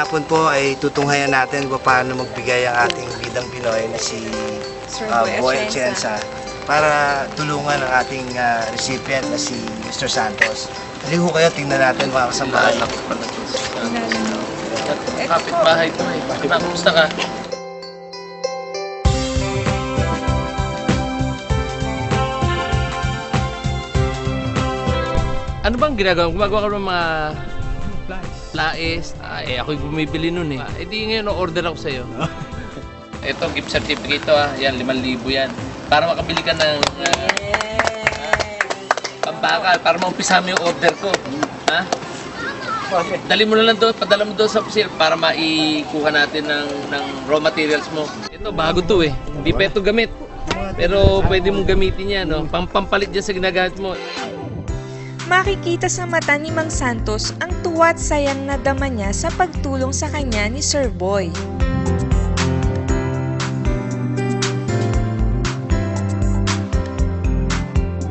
hapon po ay tutunghayan natin kung paano magbigay ang ating bidang Pinoy na si Boy Atienza para tulungan ang ating recipient na si Mr. Santos. Hindi ko kayo, tingnan natin mga kasambahan. Kapit-bahay ko eh. Kumusta ka? Ano bang ginagawa? Gumagawa ka ng mga plais. Ako'y bumibili nun eh. Di ngayon order ako sa'yo. Ito, gift certificate to Yan, 5,000 yan. Para makabili ka ng pambakal. Para maumpisa mo yung order ko. Ha? Dali mo na lang doon, padala mo doon sa opisina para maikuha natin ng raw materials mo. Ito, bago to eh. Hindi pa ito gamit. Pero pwede mong gamitin yan, no? Pampalit dyan sa ginagamit mo. Makikita sa mata ni Mang Santos ang tuwa at sayang na dama niya sa pagtulong sa kanya ni Sir Boy.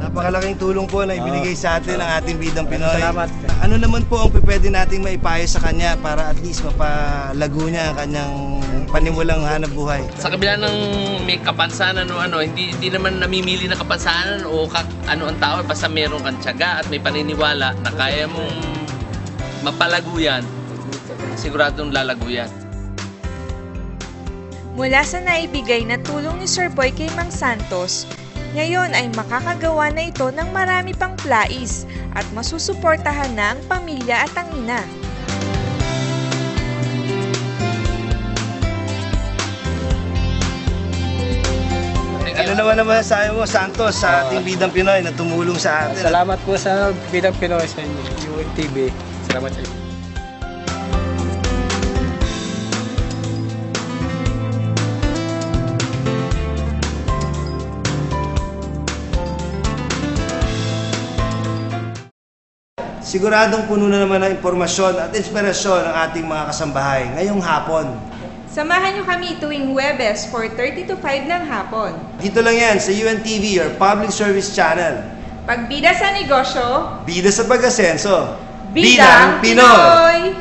Napakalaking tulong po na ibinigay sa atin ang ating bidang Pinoy. Salamat. Ano naman po ang pwede nating maipayo sa kanya para at least mapalago niya ang kanyang panimulang hanap buhay? Sa kabila ng may kapansanan o hindi naman namimili ng kapansanan o ano ang tao, basta meron kang tiyaga at may paniniwala na kaya mong mapalago yan, siguradong lalago yan. Mula sa naibigay na tulong ni Sir Boy kay Mang Santos, ngayon ay makakagawa na ito ng marami pang plais at masusuportahan na ang pamilya at ang ina. Ano naman sa mo, Santos, sa ating bidang Pinoy na tumulong sa atin? Salamat po sa Bidang Pinoy sa UNTV. Salamat sa inyo. Siguradong puno na naman ng impormasyon at inspirasyon ang ating mga kasambahay ngayong hapon. Samahan niyo kami tuwing Huwebes 4:30 to 5 ng hapon. Dito lang yan sa UNTV, your public service channel. Pagbida sa negosyo, Bida sa pag-asenso. Bidang Pinoy!